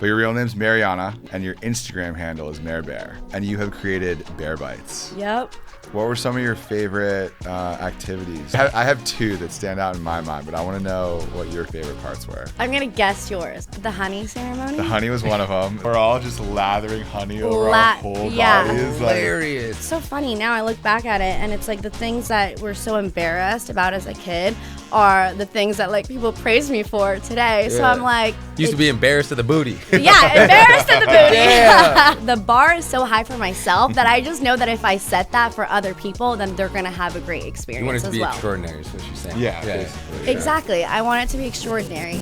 But your real name's Mariana, and your Instagram handle is MareBear, and you have created Bear Bites. Yep. What were some of your favorite activities? I have two that stand out in my mind, but I want to know what your favorite parts were. I'm going to guess yours. The honey ceremony? The honey was one of them. We're all just lathering honey over our whole bodies. Hilarious. It's so funny. Now I look back at it, and it's like the things that we're so embarrassed about as a kid are the things that like people praise me for today. So I'm like... Used to be embarrassed of the booty. Yeah, embarrassed of the booty. Yeah. The bar is so high for myself that I just know that if I set that for other people, then they're going to have a great experience You want it to as be well. extraordinary is what she's saying. Yeah, basically. Exactly. I want it to be extraordinary.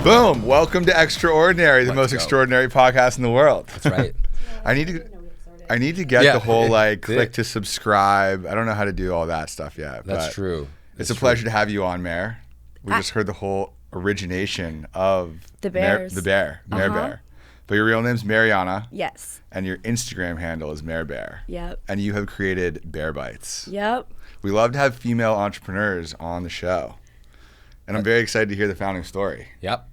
Boom! Welcome to XTRAordinary, the most extraordinary podcast in the world. That's right. I need to get the whole click to subscribe. I don't know how to do all that stuff yet. That's but true. It's a pleasure to have you on, Mare. We just heard the whole origination of the bears. MareBear. But your real name's Mariana. Yes. And your Instagram handle is MareBear. Yep. And you have created Bear Bites. Yep. We love to have female entrepreneurs on the show. And I'm very excited to hear the founding story. Yep.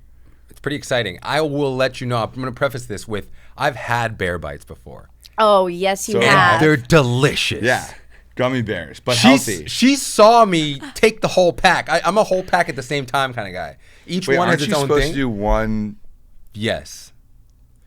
It's pretty exciting. I will let you know. I'm going to preface this with I've had Bear Bites before. Oh, yes, you So have. They're delicious. Yeah. Gummy bears, but healthy. She saw me take the whole pack. I'm a whole pack at the same time kind of guy. Each one has its own aren't you supposed thing. to do one Yes.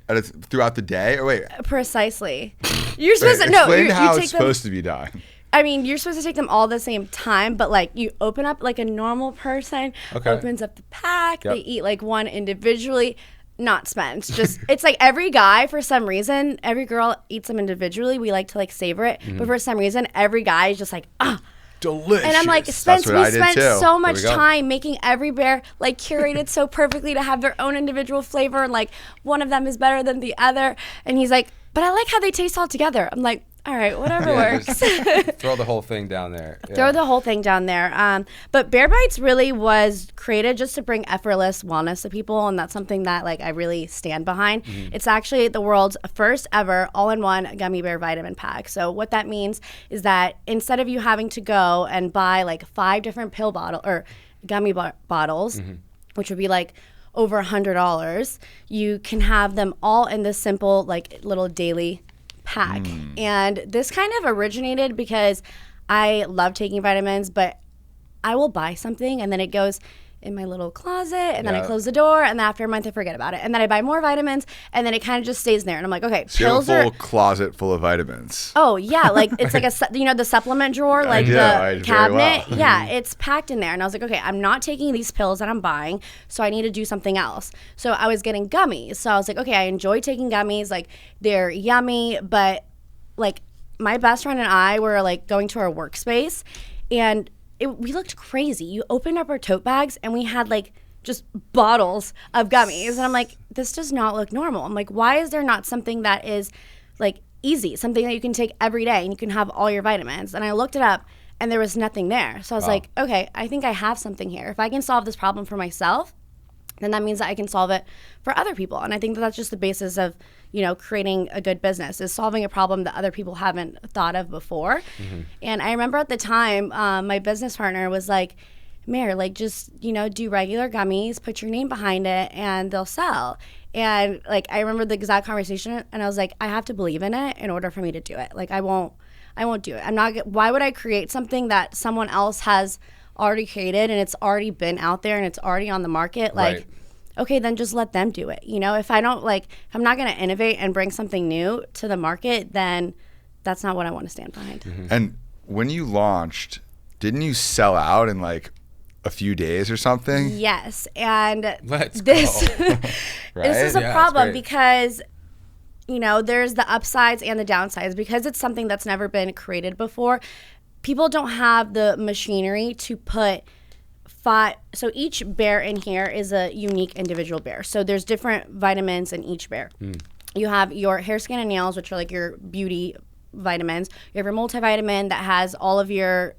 throughout the day? Or wait. Precisely. You're supposed to Explain you how take it's them, supposed to be done. I mean, you're supposed to take them all at the same time, but like you open up like a normal person, opens up the pack, they eat like one individually, not spent. Just it's like every guy for some reason, every girl eats them individually. We like to like savor it, but for some reason, every guy is just like Delicious. And I'm like, That's what I we did spent too. so much time making every bear like curated so perfectly to have their own individual flavor, and like one of them is better than the other. And he's like, but I like how they taste all together. I'm like, all right, whatever works. Throw the whole thing down there. Yeah. Throw the whole thing down there. But Bear Bites really was created just to bring effortless wellness to people, and that's something that like I really stand behind. It's actually the world's first ever all-in-one gummy bear vitamin pack. So what that means is that instead of you having to go and buy like 5 different pill bottle or gummy bottles, which would be like over $100, you can have them all in this simple like little daily pack. And this kind of originated because I love taking vitamins, but I will buy something and then it goes in my little closet and then I close the door, and then after a month I forget about it, and then I buy more vitamins and then it kind of just stays there, and I'm like, okay, So pills you have a are full closet full of vitamins. Oh yeah, like it's like the supplement drawer, like the cabinet. Yeah, it's packed in there. And I was like, okay, I'm not taking these pills that I'm buying, so I need to do something else. So I was getting gummies. So I was like, okay, I enjoy taking gummies. Like they're yummy, but like my best friend and I were like going to our workspace, and we looked crazy. You opened up our tote bags and we had like just bottles of gummies, and I'm like, this does not look normal. I'm like, why is there not something that is like easy, something that you can take every day and you can have all your vitamins? And I looked it up and there was nothing there. So I was like, okay, I think I have something here. If I can solve this problem for myself, then that means that I can solve it for other people. And I think that that's just the basis of, you know, creating a good business, is solving a problem that other people haven't thought of before. And I remember at the time, my business partner was like, Mare, like just, you know, do regular gummies, put your name behind it, and they'll sell. And like, I remember the exact conversation, and I was like, I have to believe in it in order for me to do it. Like, I won't do it. Why would I create something that someone else has already created and it's already been out there and it's already on the market? Like, okay, then just let them do it. You know, if I'm not going to innovate and bring something new to the market, then that's not what I want to stand behind. And when you launched, didn't you sell out in like a few days or something? Yes. And Let's this go. this is a problem because, you know, there's the upsides and the downsides. Because it's something that's never been created before, people don't have the machinery to put So each bear in here is a unique individual bear. So there's different vitamins in each bear. You have your hair, skin, and nails, which are like your beauty vitamins. You have your multivitamin that has all of your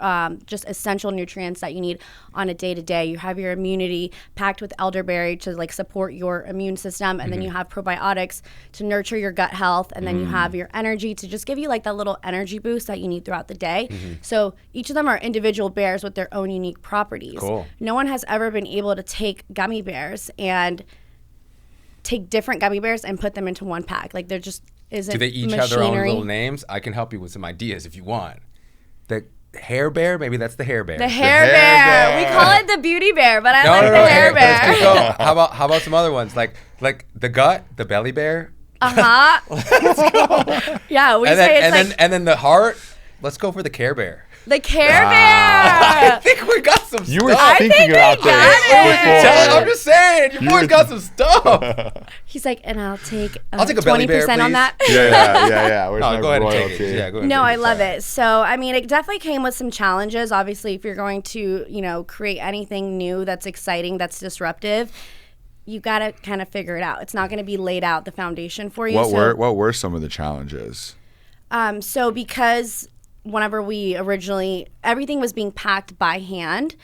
just essential nutrients that you need on a day-to-day. You have your immunity packed with elderberry to like support your immune system, and then you have probiotics to nurture your gut health, and then you have your energy to just give you like that little energy boost that you need throughout the day. So each of them are individual bears with their own unique properties. Cool. No one has ever been able to take gummy bears and take different gummy bears and put them into one pack. Like they're just isn't Do they each have their own little names? I can help you with some ideas if you want. The hair bear, maybe that's the hair bear. The hair bear. We call it the beauty bear, but I like the hair bear. So how about some other ones like the gut, the belly bear? Yeah, we say it's and then the heart. Let's go for the Care Bear. The Care Bear. I think we got some stuff. You were thinking about this. I'm just saying, your boy's got some stuff. He's like, and I'll take a belly bear, 20% on that. Yeah. Where's No, my go ahead and royalty? take it. Yeah, go ahead. No, I love it. So, I mean, it definitely came with some challenges. Obviously, if you're going to, create anything new that's exciting, that's disruptive, you got to kind of figure it out. It's not going to be laid out the foundation for you. What were some of the challenges? So because whenever we originally, everything was being packed by hand.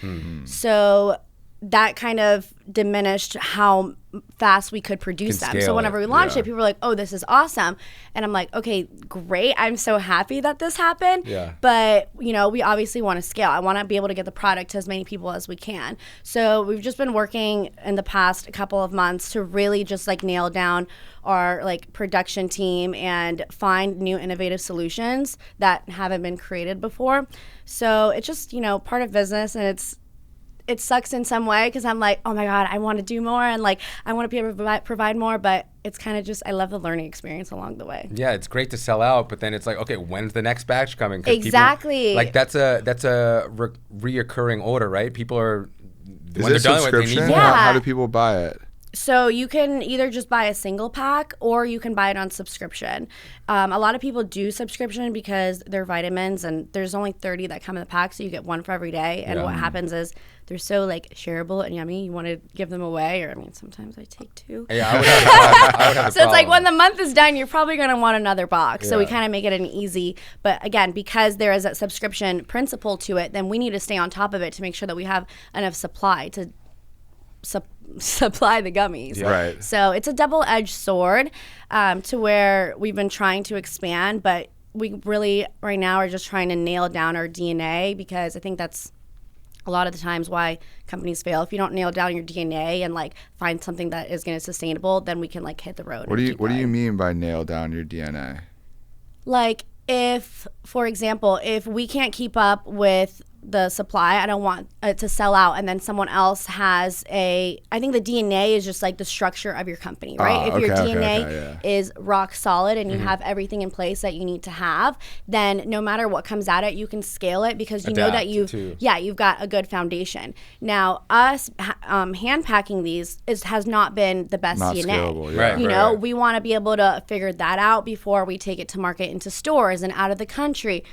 So that kind of diminished how fast we could produce them. So whenever we launched it, people were like, oh, this is awesome. And I'm like, okay, great. I'm so happy that this happened. Yeah. But, we obviously want to scale. I want to be able to get the product to as many people as we can. So we've just been working in the past couple of months to really just like nail down our like production team and find new innovative solutions that haven't been created before. So it's just, part of business, and it sucks in some way because I'm like, oh my God, I want to do more and like I want to be able to provide more, but it's kind of just, I love the learning experience along the way. Yeah, it's great to sell out, but then it's like, okay, when's the next batch coming? Exactly. Like that's a reoccurring order, right? People are Is it a subscription? How do people buy it? So you can either just buy a single pack or you can buy it on subscription. A lot of people do subscription because they're vitamins and there's only 30 that come in the pack, so you get one for every day. And what happens is they're so like shareable and yummy, you want to give them away, or sometimes I take two. Yeah, I would have a So it's like when the month is done, you're probably going to want another box. So we kind of make it an easy, but again, because there is a subscription principle to it, then we need to stay on top of it to make sure that we have enough supply to supply the gummies. Yeah. Right. So it's a double-edged sword to where we've been trying to expand, but we really right now are just trying to nail down our DNA, because I think that's a lot of the times why companies fail. If you don't nail down your DNA and like find something that is going to sustainable, then we can like hit the road. What do you mean by nail down your DNA? Like if, for example, if we can't keep up with the supply, I don't want it to sell out, and then someone else has I think the DNA is just like the structure of your company, right? If your DNA is rock solid and you have everything in place that you need to have, then no matter what comes at it, you can scale it because you know that you've got a good foundation. Now, us hand packing these has not been the best not DNA. Scalable, yeah. Right. We want to be able to figure that out before we take it to market into stores and out of the country.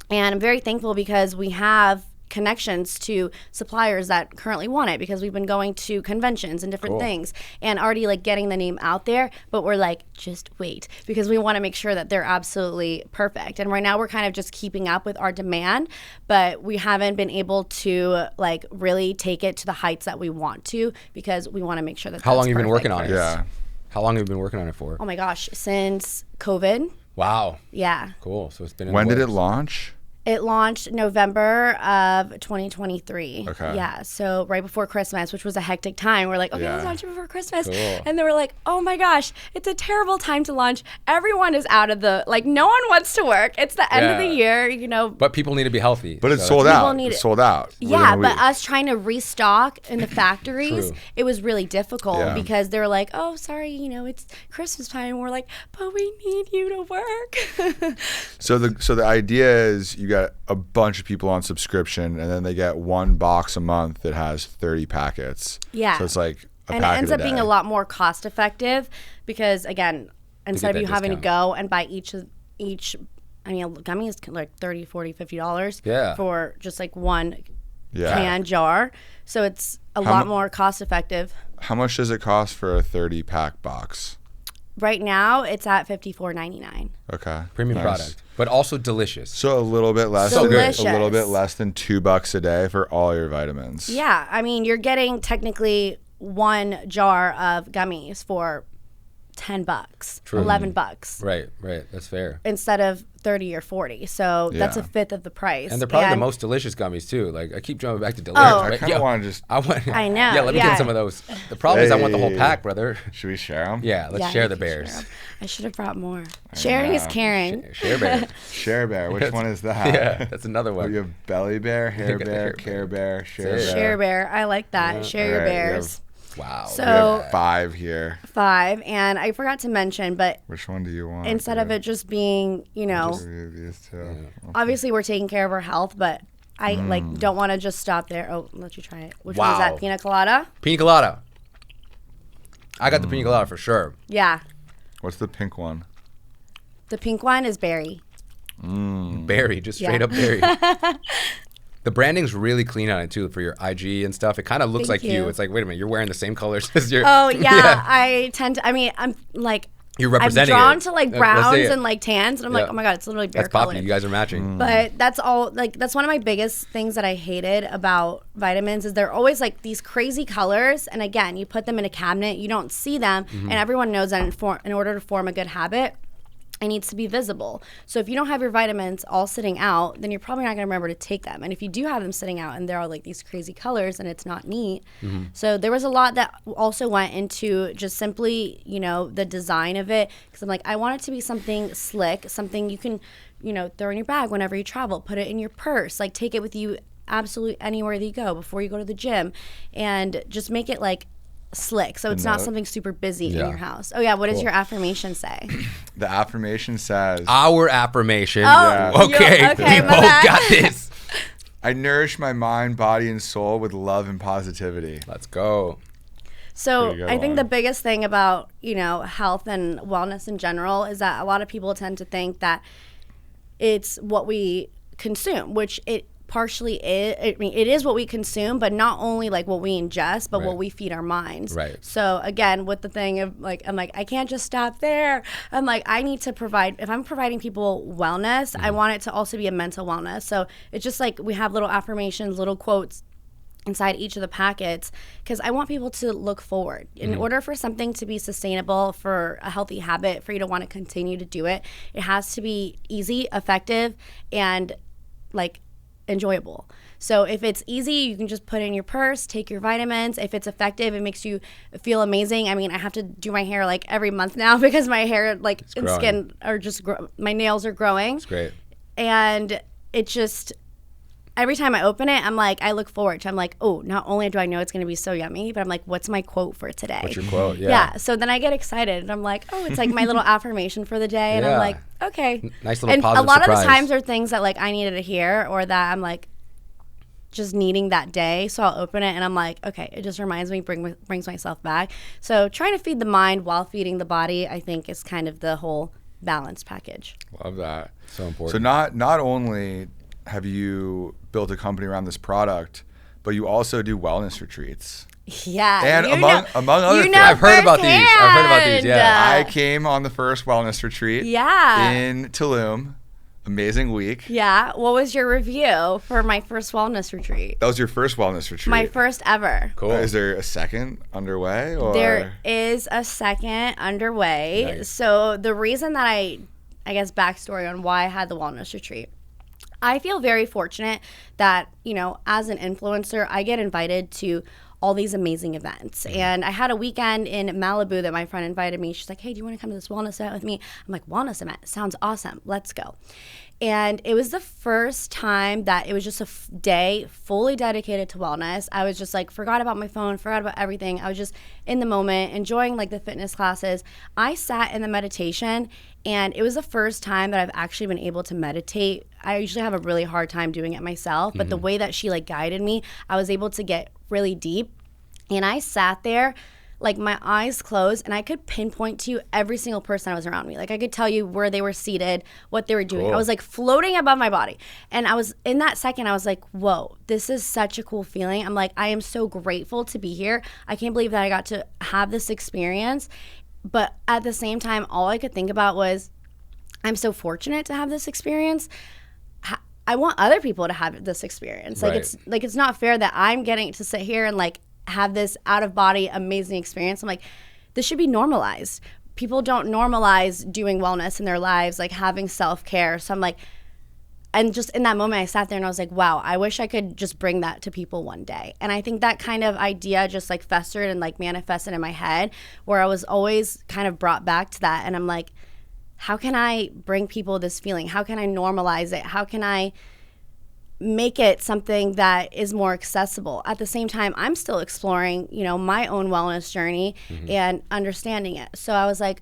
And I'm very thankful because we have connections to suppliers that currently want it, because we've been going to conventions and different things and already like getting the name out there, but we're like, just wait, because we want to make sure that they're absolutely perfect. And right now we're kind of just keeping up with our demand, but we haven't been able to like really take it to the heights that we want to, because we want to make sure that How long have you been working on it? Yeah. How long have you been working on it for? Oh my gosh, since COVID. Wow. Yeah. Cool. So it's been When did it launch? It launched November of 2023. Okay. Yeah, so right before Christmas, which was a hectic time. We're like, okay, let's launch it before Christmas. Cool. And they were like, oh my gosh, it's a terrible time to launch. Everyone is out of no one wants to work. It's the end of the year, But people need to be healthy. But it's sold out. It's sold out. Yeah, but us trying to restock in the factories, it was really difficult because they were like, oh, sorry, it's Christmas time. We're like, but we need you to work. So the idea is you got a bunch of people on subscription, and then they get one box a month that has 30 packets. Yeah. So it's like a and packet it ends a up being day. a lot more cost effective because, again, instead of you having to go and buy each gummy is like $30, $40, $50 for just like one can jar. So it's a lot more cost effective. How much does it cost for a 30-pack box? Right now, it's at $54.99. Okay. Premium product, but also delicious. So a little bit less. So good. A little bit less than $2 a day for all your vitamins. Yeah, I mean, you're getting technically one jar of gummies for $10, $11. Right. That's fair. Instead of 30 or 40. So that's a fifth of the price. And they're probably the most delicious gummies too. Like I keep jumping back to delicious. I kind of want to just. I know. Yeah, let me get some of those. The problem is I want the whole pack, brother. Should we share them? Yeah, let's share the bears. I should have brought more. Sharing is caring. Share bear. Share bear. Which one is that? Yeah, that's another one. You have belly bear, hair bear, care bear, share bear. Share bear. I like that. Share your bears. Wow. So we have 5 here. 5, and I forgot to mention, but which one do you want? Instead of it just being, these two. Yeah. Obviously we're taking care of our health, but I don't want to just stop there. Oh, I'll let you try it. Which one is that? Pina colada? Pina colada. I got the pina colada for sure. Yeah. What's the pink one? The pink one is berry. Berry, just straight up berry. The branding's really clean on it too for your IG and stuff. It kind of looks like you. It's like, wait a minute, you're wearing the same colors as your. Oh yeah, I tend to. I mean, I'm like. You're representing. I'm drawn it. to like browns and like tans, and I'm like, oh my god, it's literally bear That's poppy. colored. You guys are matching. But that's all. Like that's one of my biggest things that I hated about vitamins is they're always like these crazy colors, and again, you put them in a cabinet, you don't see them, and everyone knows that in order to form a good habit, it needs to be visible. So if you don't have your vitamins all sitting out, then you're probably not going to remember to take them. And if you do have them sitting out and they're all like these crazy colors and it's not neat. So there was a lot that also went into just simply, the design of it. Because I'm like, I want it to be something slick, something you can, throw in your bag whenever you travel, put it in your purse, like take it with you absolutely anywhere that you go before you go to the gym, and just make it like slick, so it's not something super busy in your house. Oh yeah, what does your affirmation say? The affirmation says our affirmation. Okay, we both got this. I nourish my mind, body, and soul with love and positivity. Let's go. So I think the biggest thing about health and wellness in general is that a lot of people tend to think that it's what we consume, which it partially is. I mean, it is what we consume, but not only like what we ingest, but what we feed our minds. Right. So again, with the thing of like, I'm like, I can't just stop there. I'm like, I need to provide, if I'm providing people wellness, I want it to also be a mental wellness. So it's just like we have little affirmations, little quotes inside each of the packets, because I want people to look forward. In order for something to be sustainable, for a healthy habit, for you to want to continue to do it, it has to be easy, effective, and like enjoyable. So if it's easy, you can just put it in your purse, take your vitamins. If it's effective, it makes you feel amazing. I mean, I have to do my hair like every month now because my hair and skin are just my nails are growing. It's great. And it just, every time I open it, I'm like, I look forward to, I'm like, oh, not only do I know it's going to be so yummy, but I'm like, what's my quote for today? What's your quote? Yeah. So then I get excited and I'm like, oh, it's like my little affirmation for the day. And I'm like, okay. Nice little and positive a lot surprise. of the times are things that like I needed to hear or that I'm like just needing that day. So I'll open it and I'm like, okay, it just reminds me, brings myself back. So trying to feed the mind while feeding the body, I think is kind of the whole balance package. Love that. So important. So not only have you built a company around this product, but you also do wellness retreats. Yeah. And among other things. I've heard about these. Yeah. I came on the first wellness retreat in Tulum. Amazing week. Yeah. What was your review for my first wellness retreat? That was your first wellness retreat? My first ever. Cool. Is there a second underway? Or? There is a second underway. Nice. So the reason that I guess backstory on why I had the wellness retreat. I feel very fortunate that, as an influencer, I get invited to all these amazing events. And I had a weekend in Malibu that my friend invited me. She's like, hey, do you want to come to this wellness event with me? I'm like, wellness event? Sounds awesome. Let's go. And it was the first time that it was just a day fully dedicated to wellness. I was just like, forgot about my phone, forgot about everything. I was just in the moment, enjoying like the fitness classes. I sat in the meditation and it was the first time that I've actually been able to meditate. I usually have a really hard time doing it myself, but the way that she like guided me, I was able to get really deep. And I sat there like my eyes closed and I could pinpoint to you every single person that was around me. Like I could tell you where they were seated, what they were doing. Cool. I was like floating above my body. And I was in that second, I was like, whoa, this is such a cool feeling. I'm like, I am so grateful to be here. I can't believe that I got to have this experience. But at the same time, all I could think about was, I'm so fortunate to have this experience. I want other people to have this experience. Like it's not fair that I'm getting to sit here and like have this out of body amazing experience. I'm like, this should be normalized. People don't normalize doing wellness in their lives, like having self-care. So I'm like, and just in that moment I sat there and I was like, wow, I wish I could just bring that to people one day. And I think that kind of idea just like festered and like manifested in my head, where I was always kind of brought back to that. And I'm like, how can I bring people this feeling? How can I normalize it? How can I make it something that is more accessible? At the same time, I'm still exploring, you know, my own wellness journey and understanding it. So I was like,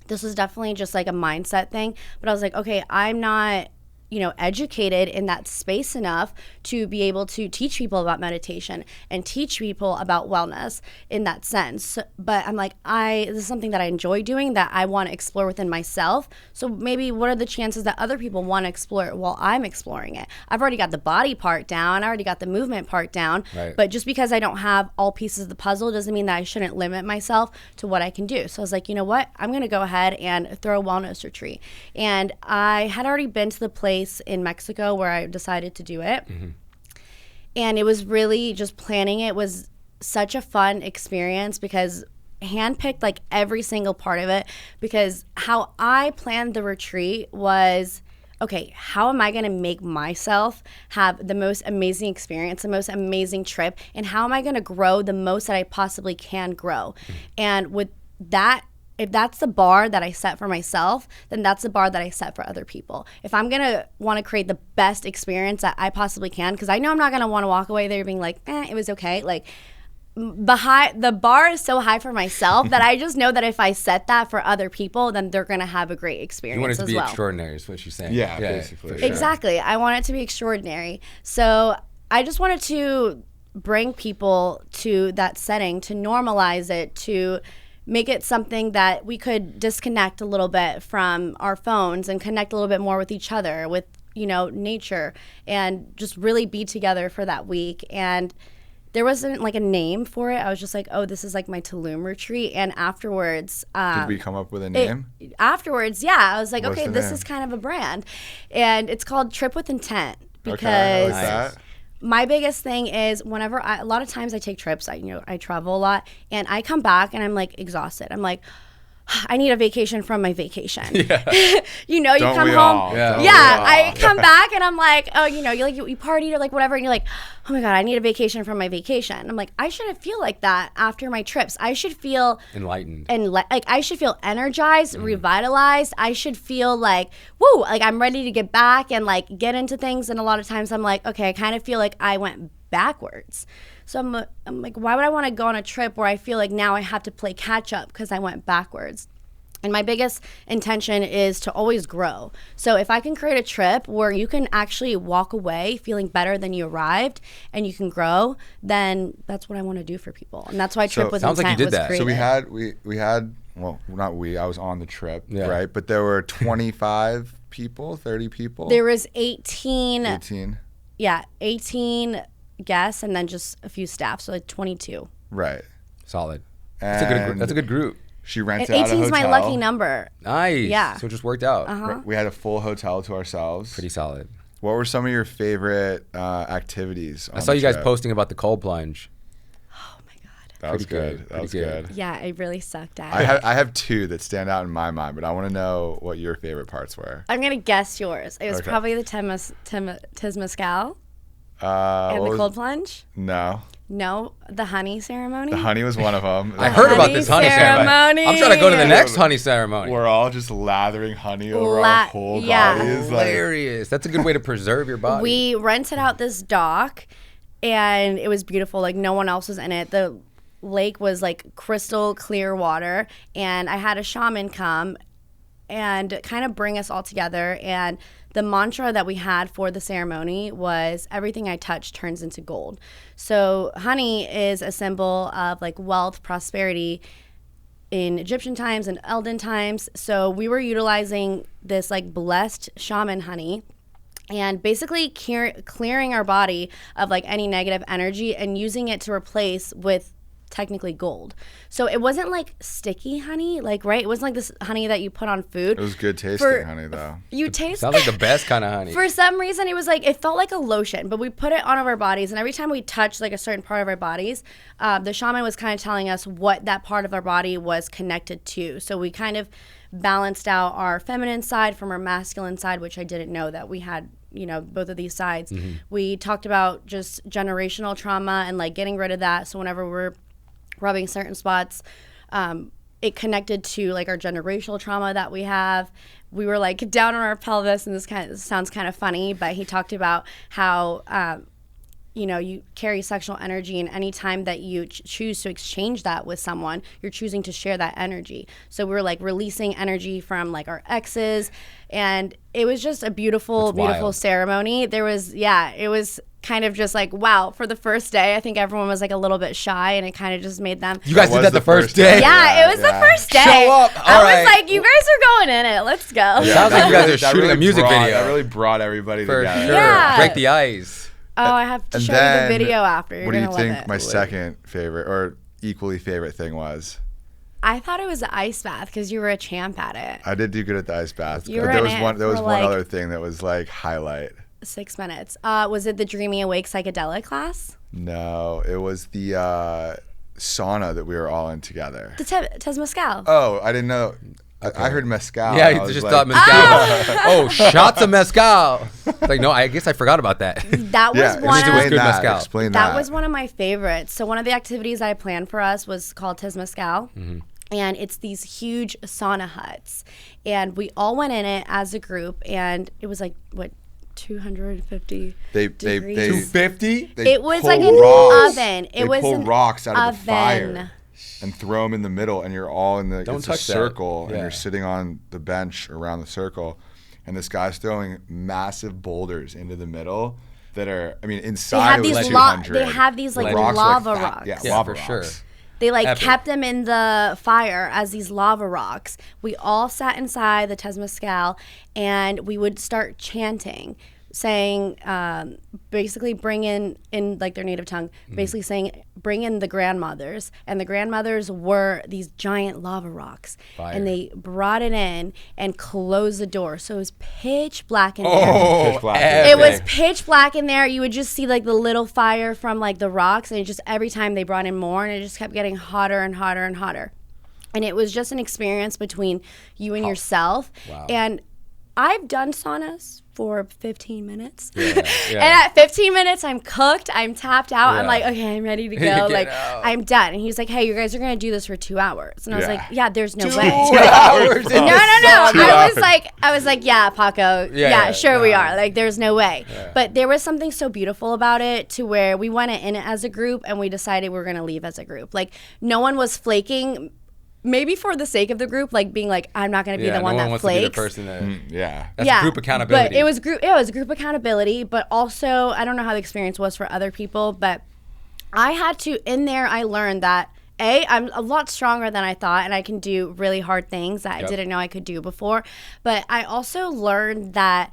this was definitely just like a mindset thing, but I was like, okay, I'm not, you know, educated in that space enough to be able to teach people about meditation and teach people about wellness in that sense. But I'm like, this is something that I enjoy doing, that I want to explore within myself. So maybe what are the chances that other people want to explore it while I'm exploring it? I've already got the body part down. I already got the movement part down. Right. But just because I don't have all pieces of the puzzle doesn't mean that I shouldn't limit myself to what I can do. So I was like, you know what? I'm going to go ahead and throw a wellness retreat. And I had already been to the place in Mexico where I decided to do it. And it was really just planning it was such a fun experience, because handpicked like every single part of it, because how I planned the retreat was, okay, how am I going to make myself have the most amazing experience, the most amazing trip, and how am I going to grow the most that I possibly can grow? And with that, if that's the bar that I set for myself, then that's the bar that I set for other people. If I'm going to want to create the best experience that I possibly can, because I know I'm not going to want to walk away there being like, it was okay. Like, the bar is so high for myself that I just know that if I set that for other people, then they're going to have a great experience. You want it to as be well. Extraordinary is what she's saying. Yeah, basically. Sure. Exactly. I want it to be extraordinary. So I just wanted to bring people to that setting, to normalize it, to make it something that we could disconnect a little bit from our phones and connect a little bit more with each other, with, you know, nature, and just really be together for that week. And there wasn't like a name for it. I was just like, oh, this is like my Tulum retreat. And afterwards, did we come up with a name? Afterwards, yeah, I was like, What's okay, this is kind of a brand, and it's called Trip with Intent, because okay, I like that. My biggest thing is a lot of times I take trips, I travel a lot, and I come back and I'm like exhausted. I'm like, I need a vacation from my vacation. Yeah. You know, you Don't come we home. all? Yeah. I come back and I'm like, oh, you know, you partied or like whatever, and you're like, oh my God, I need a vacation from my vacation. I'm like, I shouldn't feel like that after my trips. I should feel enlightened. And like I should feel energized, revitalized. I should feel like, woo, like I'm ready to get back and like get into things. And a lot of times I'm like, okay, I kind of feel like I went backwards. So I'm like, why would I want to go on a trip where I feel like now I have to play catch up because I went backwards? And my biggest intention is to always grow. So if I can create a trip where you can actually walk away feeling better than you arrived and you can grow, then that's what I want to do for people. And that's why Trip with Intent was created. So we had, well, not we, I was on the trip, right? But there were 25 people, 30 people. There was 18. 18. Yeah, 18 guests and then just a few staff, so like 22. Right. Solid. That's a good group. She rented out a hotel. 18 is my lucky number. Nice. Yeah. So it just worked out. We had a full hotel to ourselves. Pretty solid. What were some of your favorite activities? I saw you guys posting about the cold plunge. Oh my God. That was good. That was good. Yeah, I really sucked at it. I have two that stand out in my mind, but I want to know what your favorite parts were. I'm going to guess yours. It was probably the Temazcal and the cold plunge. No, the honey ceremony. The honey was one of them. I heard about this honey ceremony. I'm trying to go to the next honey ceremony. We're all just lathering honey over our whole bodies. Hilarious. That's a good way to preserve your body. We rented out this dock, and it was beautiful. Like, no one else was in it. The lake was like crystal clear water, and I had a shaman come and kind of bring us all together. And the mantra that we had for the ceremony was everything I touch turns into gold. So honey is a symbol of like wealth, prosperity in Egyptian times and Elden times. So we were utilizing this like blessed shaman honey and basically clearing our body of like any negative energy and using it to replace with technically gold. So it wasn't like sticky honey, like, right? It wasn't like this honey that you put on food. It was good tasting honey though. You taste sounds like the best kind of honey. For some reason it was like, it felt like a lotion, but we put it on our bodies, and every time we touched like a certain part of our bodies, the shaman was kind of telling us what that part of our body was connected to. So we kind of balanced out our feminine side from our masculine side, which I didn't know that we had, you know, both of these sides. We talked about just generational trauma and like getting rid of that. So whenever we're rubbing certain spots, it connected to like our generational trauma that we have. We were like down on our pelvis, and this kind of sounds kind of funny, but he talked about how you know, you carry sexual energy, and any time that you choose to exchange that with someone, you're choosing to share that energy. So we were like releasing energy from like our exes, and it was just a beautiful ceremony. There was, it was kind of just like, wow, for the first day, I think everyone was like a little bit shy, and it kind of just made them. You guys did that the first day? Yeah, it was the first day. Show up. I was like, you guys are going in it. Let's go. Yeah, sounds like you guys are shooting a music video. That really brought everybody together. Sure. Yeah. Break the ice. Oh, I have to show you the video after. You're what do you gonna think love it. my second favorite or equally favorite thing was? I thought it was the ice bath because you were a champ at it. I did do good at the ice bath. You were There in was it one. There was for, one like, other thing that was like highlight. 6 minutes. Was it the Dreamy Awake psychedelic class? No, it was the sauna that we were all in together. The Temazcal. Oh, I didn't know. I heard mezcal. Yeah, I you was just like, thought mezcal. Oh, shots of mezcal. It's like, no, I guess I forgot about that. That was Yeah, one explain of good that. mezcal. Explain that that. was one of my favorites. So one of the activities that I planned for us was called Temazcal. And it's these huge sauna huts. And we all went in it as a group, and it was like, what, 250 degrees? 250? It was pull like an rocks. oven. They pull rocks out of the oven. fire and throw them in the middle, and you're all in the Don't it's touch a that. circle, and Yeah. you're sitting on the bench around the circle, and this guy's throwing massive boulders into the middle that are, I mean, They inside have it these was 200. they have these like Rocks lava like rocks. Yeah, Yeah, lava for sure. rocks. They like Epic. kept them in the fire as these lava rocks. We all sat inside the Temazcal, and we would start chanting, saying, basically bring in like their native tongue, basically saying, bring in the grandmothers. And the grandmothers were these giant lava rocks. Fire. And they brought it in and closed the door. So it was pitch black in there. Oh, Pitch black. It was pitch black in there. You would just see like the little fire from like the rocks, and it just every time they brought in more, and it just kept getting hotter and hotter and hotter. And it was just an experience between you and yourself. Wow. And I've done saunas for 15 minutes. Yeah. And at 15 minutes, I'm cooked. I'm tapped out. I'm Yeah. like, okay, I'm ready to go. Get Like, out. I'm done. And he's like, hey, you guys are going to do this for 2 hours. And I was Yeah. like, yeah, there's no 2 way. hours. No. I was like, yeah, Paco. Yeah, sure we no. are. Like, there's no way. But there was something so beautiful about it to where we went in it as a group, and we decided we were going to leave as a group. Like, no one was flaking, maybe for the sake of the group, like being like, I'm not going to be the one no that wants flakes. to be the person that, Yeah. that's group accountability. But it was group accountability, but also I don't know how the experience was for other people, but I had to, in there I learned that I'm a lot stronger than I thought, and I can do really hard things that I didn't know I could do before. But I also learned that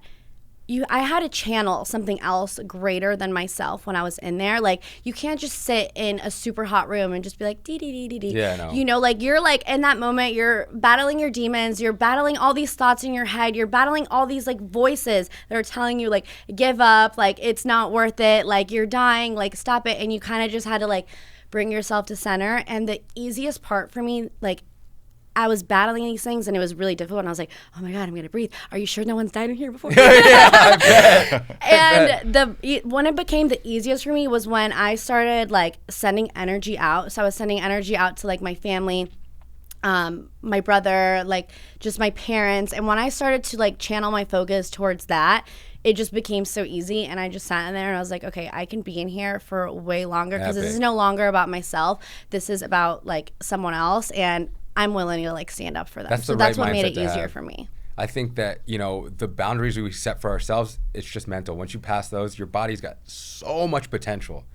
I had to channel something else greater than myself when I was in there. Like, you can't just sit in a super hot room and just be like, dee, dee, dee, dee, dee. Yeah, no. You know, like, you're like, in that moment, you're battling your demons, you're battling all these thoughts in your head, you're battling all these, like, voices that are telling you, like, give up, like, it's not worth it, like, you're dying, like, stop it. And you kind of just had to, like, bring yourself to center. And the easiest part for me, like, I was battling these things, and it was really difficult. And I was like, oh my God, I'm going to breathe. Are you sure no one's died in here before? And when it became the easiest for me was when I started like sending energy out. So I was sending energy out to like my family, my brother, like just my parents. And when I started to like channel my focus towards that, it just became so easy. And I just sat in there and I was like, okay, I can be in here for way longer, because this is no longer about myself. This is about like someone else. And I'm willing to like stand up for them. That's so the that's right what made mindset it to easier have. for me. I think that, you know, the boundaries we set for ourselves, it's just mental. Once you pass those, your body's got so much potential,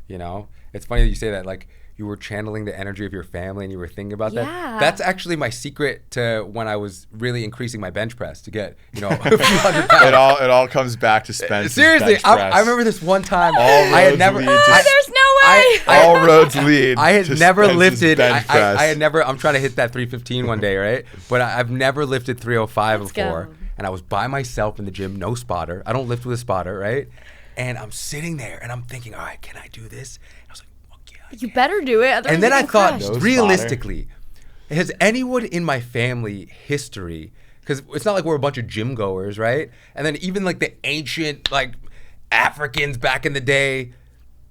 you know? It's funny that you say that, like, you were channeling the energy of your family and you were thinking about that. That's actually my secret to when I was really increasing my bench press to get, you know, a few hundred pounds. It all comes back to Spencer's Seriously, bench press. I remember this one time. I had never. There's no way. All roads lead. I had to never Spencer's lifted. bench press. I had never. I'm trying to hit that 315 one day, right? But I've never lifted 305 before. Go. And I was by myself in the gym, no spotter. I don't lift with a spotter, right? And I'm sitting there and I'm thinking, all right, can I do this? And I was like, fuck yeah. You better do it. Otherwise And then you I get thought, crushed. No realistically, has anyone in my family history, because it's not like we're a bunch of gym goers, right? And then even like the ancient like Africans back in the day,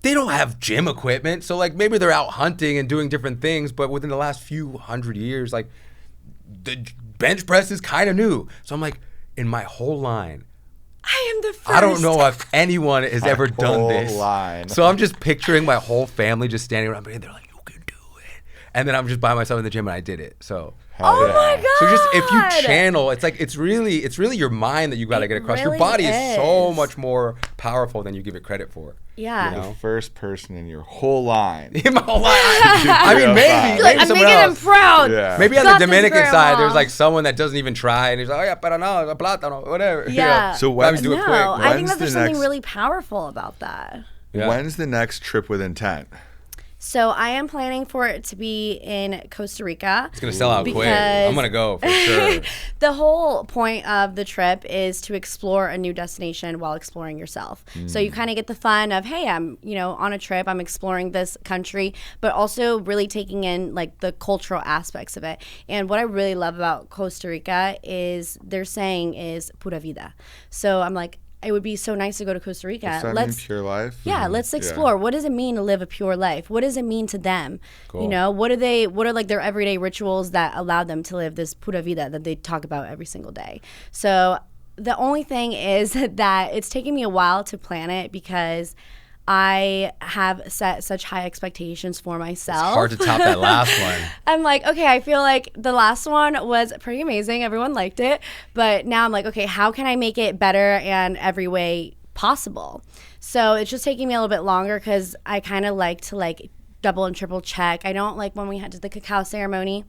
they don't have gym equipment. So like maybe they're out hunting and doing different things, but within the last few hundred years, like the bench press is kind of new. So I'm like, in my whole line, I am the first. I don't know if anyone has ever done this. Line. So I'm just picturing my whole family just standing around me and they're like, you can do it. And then I'm just by myself in the gym and I did it. So Oh my God. so just if you channel, it's like it's really your mind that you got to get across. Your really body is so is. much more powerful than you give it credit for. Yeah. You know? The first person in your whole line. In my whole life. I mean, maybe, You're like, I'm someone making him else. proud. Yeah. Maybe on the Got this, Dominican side, Grandma. there's like someone that doesn't even try, and he's like, oh yeah, pero no, plátano, whatever. You know? Yeah. So Let me when- do it No, quick. I think When's that there's the something next- really powerful about that. Yeah. When's the next trip with intent? So I am planning for it to be in Costa Rica. It's gonna sell out quick. Because- I'm gonna go for sure. The whole point of the trip is to explore a new destination while exploring yourself. So you kind of get the fun of, hey, I'm, you know, on a trip, I'm exploring this country, but also really taking in like the cultural aspects of it. And what I really love about Costa Rica is their saying is pura vida. So I'm like, it would be so nice to go to Costa Rica. Does that mean pure life? Yeah, let's explore. What does it mean to live a pure life? What does it mean to them? Cool. You know, what are like their everyday rituals that allow them to live this pura vida that they talk about every single day? So the only thing is that it's taking me a while to plan it because I have set such high expectations for myself. Hard to top that last one. I'm like, okay, I feel like the last one was pretty amazing. Everyone liked it. But now I'm like, okay, how can I make it better and every way possible? So it's just taking me a little bit longer because I kind of like to like double and triple check. I don't like when we had the cacao ceremony.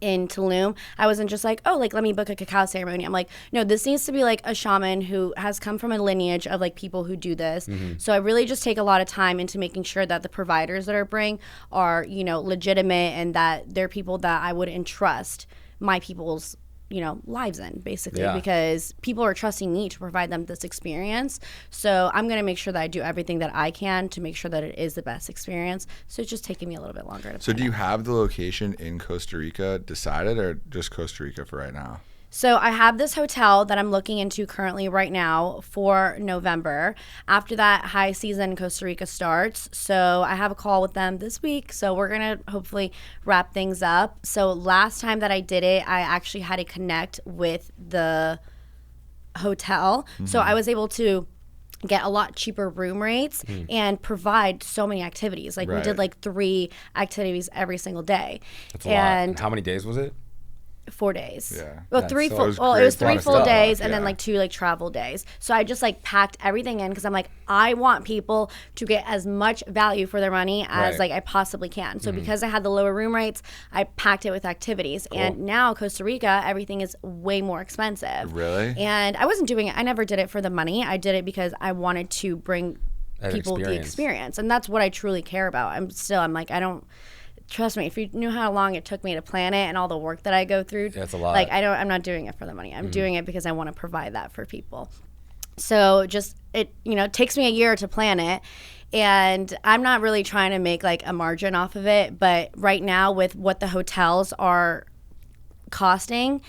In Tulum, I wasn't just like, oh, like, let me book a cacao ceremony. I'm like, no, this needs to be like a shaman who has come from a lineage of like people who do this. So I really just take a lot of time into making sure that the providers that I bring are, you know, legitimate and that they're people that I would entrust my people's, you know, lives in, basically, Yeah. because people are trusting me to provide them this experience. So I'm going to make sure that I do everything that I can to make sure that it is the best experience. So it's just taking me a little bit longer to So plan do you it. have the location in Costa Rica decided or just Costa Rica for right now? So I have this hotel that I'm looking into currently right now for November. After that, high season in Costa Rica starts. So I have a call with them this week. So we're going to hopefully wrap things up. So last time that I did it, I actually had to connect with the hotel. So I was able to get a lot cheaper room rates and provide so many activities. Like we did Right. like 3 activities every single day. That's a lot. And how many days was it? 4 days. Yeah. Well, That's 3 so- full. it was Well, it great was 3 fun full stuff. days and then Yeah. like 2 like travel days. So I just like packed everything in because I'm like, I want people to get as much value for their money as Right. like I possibly can. So because I had the lower room rates, I packed it with activities. And now Costa Rica, everything is way more expensive. Really? And I wasn't doing it. I never did it for the money. I did it because I wanted to bring An people the experience. experience, and that's what I truly care about. I'm like, I don't. Trust me, if you knew how long it took me to plan it and all the work that I go through, Yeah, it's a lot. like I'm not doing it for the money. I'm doing it because I want to provide that for people. So just it takes me a year to plan it, and I'm not really trying to make like a margin off of it. But right now, with what the hotels are costing,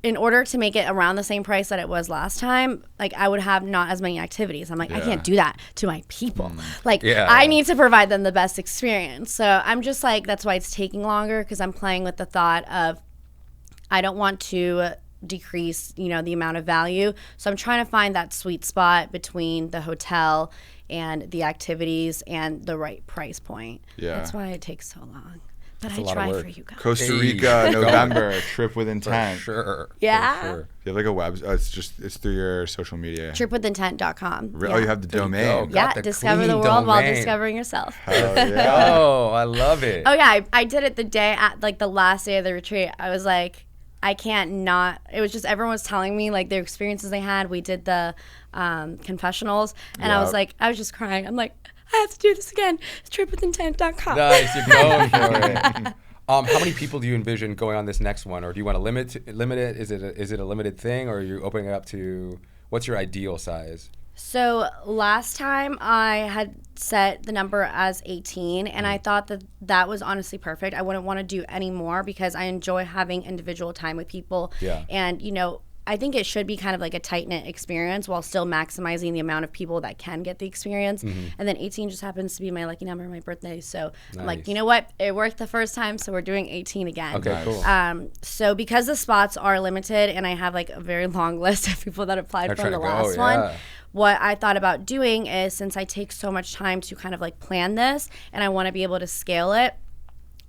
in order to make it around the same price that it was last time, like I would have not as many activities. I'm like, I can't do that to my people. Like Yeah. I need to provide them the best experience. So I'm just like, that's why it's taking longer, because I'm playing with the thought of I don't want to decrease, the amount of value. So I'm trying to find that sweet spot between the hotel and the activities and the right price point. Yeah. That's why it takes so long. But That's a I lot of try work. for you guys. Costa Rica, November, trip with intent. Sure. Yeah. For sure. You have like a web. It's through your social media. Tripwithintent.com. Oh, you have the domain. Got Yeah, the discover the clean world while domain. discovering yourself. Hell yeah. Oh, I love it. Oh yeah, I did it the day at like the last day of the retreat. I was like, I can't not. It was just everyone was telling me like their experiences they had. We did the confessionals, and I was like, I was just crying. I'm like, I have to do this again. It's tripwithintent.com. Nice, you're going for it. How many people do you envision going on this next one, or do you want to limit it? Is it a limited thing, or are you opening it up to what's your ideal size? So last time I had set the number as 18, and I thought that was honestly perfect. I wouldn't want to do any more because I enjoy having individual time with people. Yeah. And, I think it should be kind of like a tight-knit experience while still maximizing the amount of people that can get the experience. And then 18 just happens to be my lucky number, my birthday. So I'm like, you know what? It worked the first time, so we're doing 18 again. Okay, cool. So because the spots are limited and I have like a very long list of people that applied from the last one, what I thought about doing is, since I take so much time to kind of like plan this and I want to be able to scale it,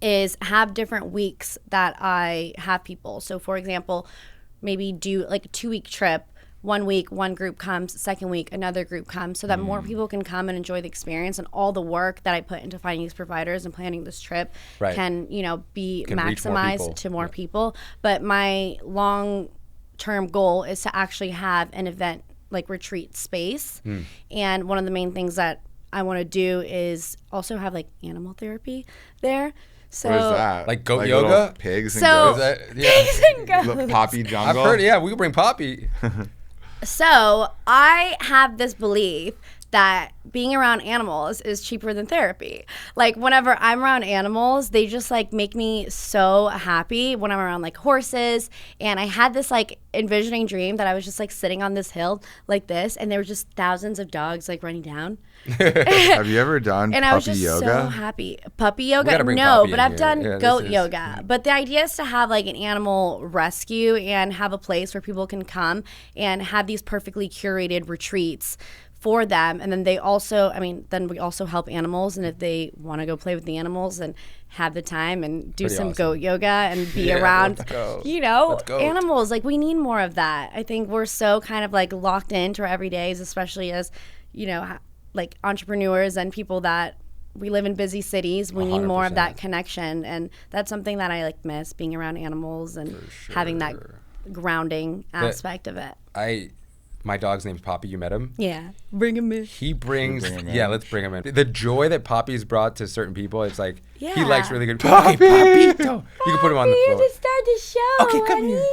is have different weeks that I have people. So for example, maybe do like a 2-week trip. 1 week, one group comes, second week, another group comes, so that more people can come and enjoy the experience, and all the work that I put into finding these providers and planning this trip can, be maximized to more people. But my long-term goal is to actually have an event like retreat space. And one of the main things that I want to do is also have like animal therapy there. So, What is that? Like goat little yoga? Pigs and So- goats? pigs and goats. Little Poppy I've jungle? heard. Yeah, we could bring Poppy. So I have this belief that being around animals is cheaper than therapy. Like whenever I'm around animals, they just like make me so happy when I'm around like horses. And I had this like envisioning dream that I was just like sitting on this hill like this, and there were just thousands of dogs like running down. Have you ever done And I was puppy just so yoga? happy. Puppy gotta yoga? bring No, Poppy but in I've here. done Yeah, this goat is- yoga. But the idea is to have like an animal rescue and have a place where people can come and have these perfectly curated retreats for them. And then they also, then we also help animals. And if they want to go play with the animals and have the time and do Pretty some awesome. goat yoga and be Yeah, around, let's go. Let's go. animals, like we need more of that. I think we're so kind of like locked into our everydays, especially as, like entrepreneurs and people that we live in busy cities. We need more of 100%. that connection, and that's something that I like miss, being around animals and having that grounding aspect of it. My dog's name's Poppy. You met him? Yeah, bring him in. He brings, Bring him in. yeah, let's bring him in. The joy that Poppy's brought to certain people, it's like, he Yeah. likes really good. Poppy! Okay, Poppito. You can put him on the Here floor. to start the show. Okay, come honey. here.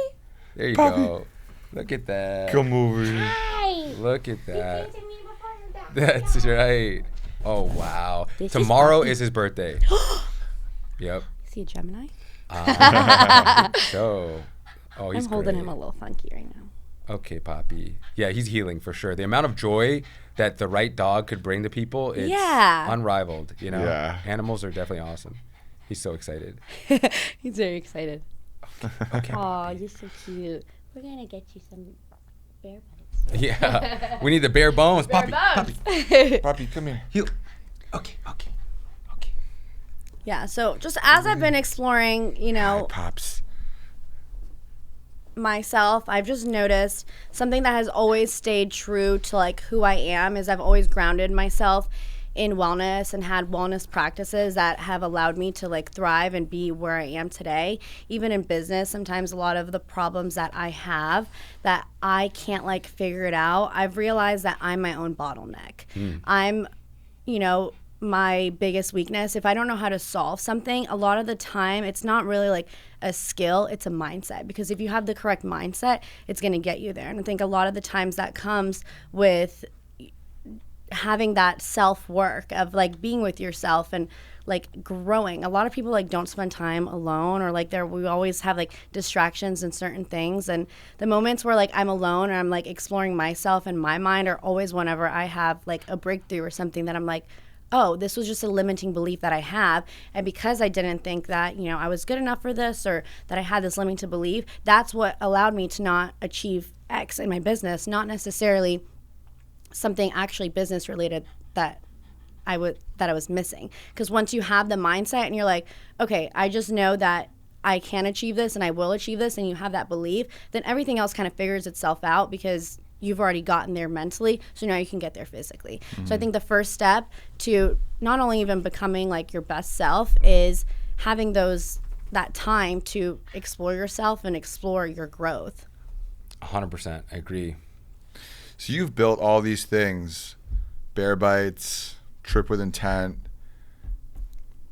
There you go. Look at that. Come over here. Hi. Look at that. You came to me before you got That's right. Oh, wow. This is Tomorrow Poppy. is his birthday. Yep. Is he a Gemini? So, he's I'm holding great. him a little funky right now. Okay, Poppy. Yeah, he's healing for sure. The amount of joy that the right dog could bring to people, it's Yeah. unrivaled, Yeah. Animals are definitely awesome. He's so excited. He's very excited. Okay. Oh, you're so cute. We're gonna get you some bear bites. Yeah. We need the bare bones. Poppy. Poppy. Poppy, come here. Heel. Okay. Yeah, so just as I've been exploring, Hi, Pops. myself, I've just noticed something that has always stayed true to like who I am is I've always grounded myself in wellness and had wellness practices that have allowed me to like thrive and be where I am today. Even in business, sometimes a lot of the problems that I have that I can't like figure it out, I've realized that I'm my own bottleneck. I'm, my biggest weakness. If I don't know how to solve something, a lot of the time it's not really like a skill, it's a mindset. Because if you have the correct mindset, it's going to get you there. And I think a lot of the times that comes with having that self-work of like being with yourself and like growing. A lot of people like don't spend time alone, or like we always have like distractions and certain things. And the moments where like I'm alone or I'm like exploring myself and my mind are always whenever I have like a breakthrough or something that I'm like, oh, this was just a limiting belief that I have. And because I didn't think that, I was good enough for this, or that I had this limiting belief, that's what allowed me to not achieve X in my business, not necessarily something actually business related that I was missing. Because once you have the mindset and you're like, okay, I just know that I can achieve this and I will achieve this, and you have that belief, then everything else kind of figures itself out because you've already gotten there mentally, so now you can get there physically. So I think the first step to not only even becoming like your best self is having that time to explore yourself and explore your growth. 100%, I agree. So you've built all these things, Bear Bites, Trip with Intent,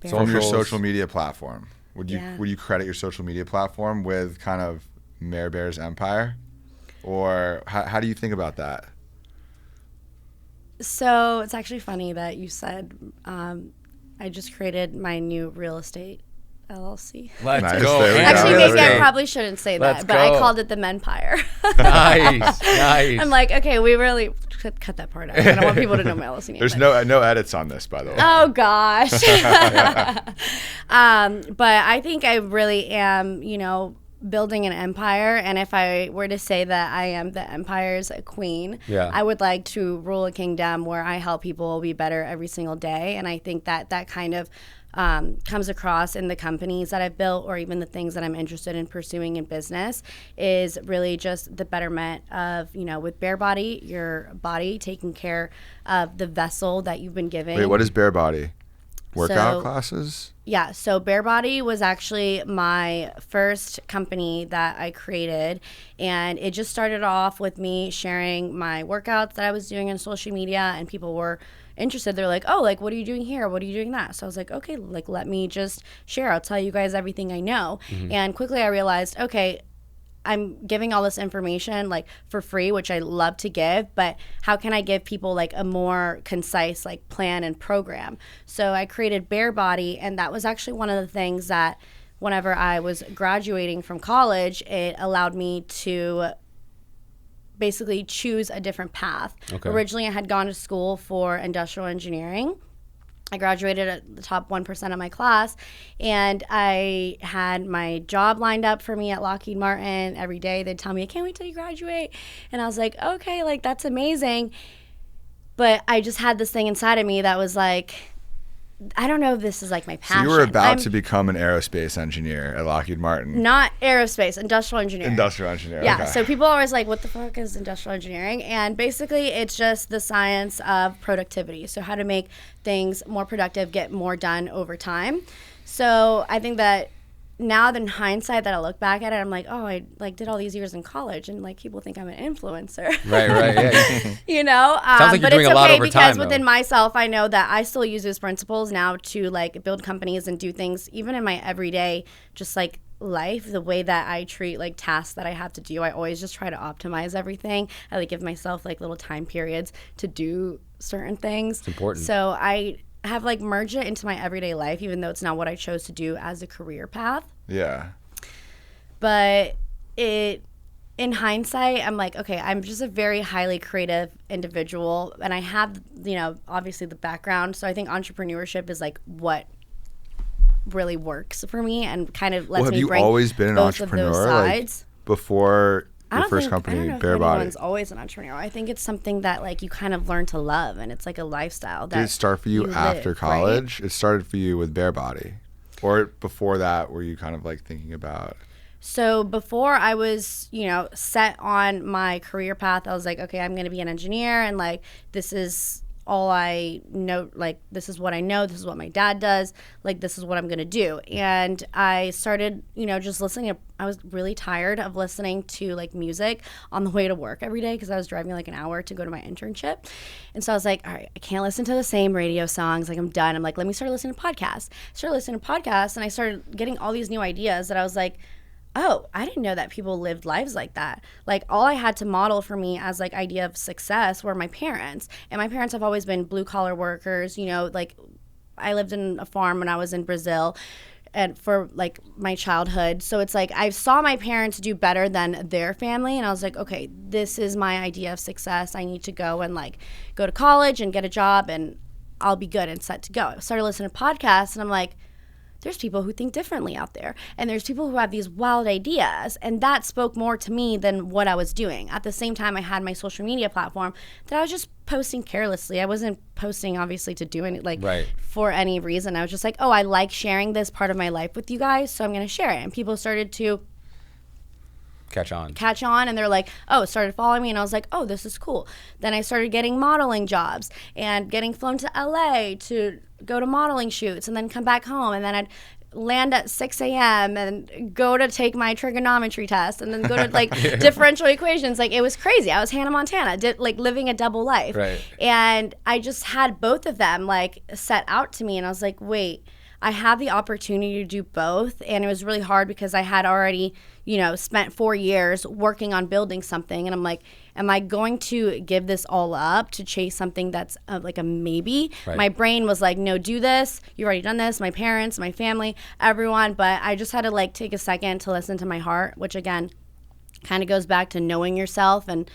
from your social media platform. Would you credit your social media platform with kind of Mare Bear's empire? Or how do you think about that? So it's actually funny that you said I just created my new real estate LLC. Let's go. Actually, maybe I probably shouldn't say that, but I called it the Menpire. Nice. I'm like, okay, we really cut that part out. I don't want people to know my LLC name. There's no edits on this, by the way. Oh gosh. But I think I really am, building an empire, and if I were to say that I am the empire's queen, I would like to rule a kingdom where I help people be better every single day. And I think that kind of comes across in the companies that I've built, or even the things that I'm interested in pursuing in business, is really just the betterment of, with Bear Body, your body, taking care of the vessel that you've been given. Wait, what is Bear Body? Workout classes? Yeah, so Bear Body was actually my first company that I created, and it just started off with me sharing my workouts that I was doing on social media, and people were interested. They're like, oh, like, what are you doing here? What are you doing that? So I was like, okay, like, let me just share. I'll tell you guys everything I know. And quickly I realized, okay, I'm giving all this information like for free, which I love to give, but how can I give people like a more concise like plan and program? So I created Bear Body, and that was actually one of the things that whenever I was graduating from college, it allowed me to basically choose a different path. Originally, I had gone to school for industrial engineering. I graduated at the top 1% of my class, and I had my job lined up for me at Lockheed Martin. Every day they'd tell me, I can't wait till you graduate. And I was like, okay, like, that's amazing. But I just had this thing inside of me that was like, I don't know if this is like my passion. So you were about to become an aerospace engineer at Lockheed Martin. Not aerospace, industrial engineering. Industrial engineering, yeah, okay. So people are always like, what the fuck is industrial engineering? And basically it's just the science of productivity. So how to make things more productive, get more done over time. So I think that now in hindsight that I look back at it, I'm like, oh, I like did all these years in college, and like people think I'm an influencer. Right, yeah. Sounds like you're doing a lot over because time, within myself, I know that I still use those principles now to like build companies and do things even in my everyday, just like life, the way that I treat like tasks that I have to do. I always just try to optimize everything. I like give myself like little time periods to do certain things. It's important. So I have like merged it into my everyday life, even though it's not what I chose to do as a career path. Yeah. But in hindsight, I'm like, okay, I'm just a very highly creative individual, and I have, obviously the background. So I think entrepreneurship is like what really works for me and kind of lets me bring both of those sides. Have you always been an entrepreneur, like, before your first company, Bear Body? Anyone's always an entrepreneur. I think it's something that like you kind of learn to love, and it's like a lifestyle. Did it start for you after college? Right? It started for you with Bear Body, or before that, were you kind of like thinking about? So before I was, set on my career path, I was like, okay, I'm going to be an engineer, and like this is all I know, like this is what I know, this is what my dad does, like this is what I'm gonna do. And I started, just listening to, I was really tired of listening to like music on the way to work every day because I was driving like an hour to go to my internship. And so I was like, all right, I can't listen to the same radio songs, like I'm done. I'm like, let me start listening to podcasts. I started listening to podcasts, and I started getting all these new ideas that I was like, oh, I didn't know that people lived lives like that. Like all I had to model for me as like idea of success were my parents. And my parents have always been blue collar workers, like I lived in a farm when I was in Brazil and for like my childhood. So it's like I saw my parents do better than their family, and I was like, okay, this is my idea of success. I need to go and like go to college and get a job, and I'll be good and set to go. I started listening to podcasts, and I'm like, there's people who think differently out there. And there's people who have these wild ideas. And that spoke more to me than what I was doing. At the same time, I had my social media platform that I was just posting carelessly. I wasn't posting, obviously, to do any, for any reason. I was just like, oh, I like sharing this part of my life with you guys, so I'm going to share it. And people started to catch on, and they're like, oh, started following me, and I was like, oh, this is cool. Then I started getting modeling jobs and getting flown to LA to go to modeling shoots and then come back home, and then I'd land at 6 a.m. and go to take my trigonometry test and then go to differential equations. Like, it was crazy. I was Hannah Montana, living a double life. Right. And I just had both of them set out to me, and I was like, wait, I have the opportunity to do both. And it was really hard because I had already, spent 4 years working on building something. And I'm like, am I going to give this all up to chase something that's a maybe? Right. My brain was like, no, do this. You've already done this. My parents, my family, everyone. But I just had to take a second to listen to my heart, which again, kind of goes back to knowing yourself and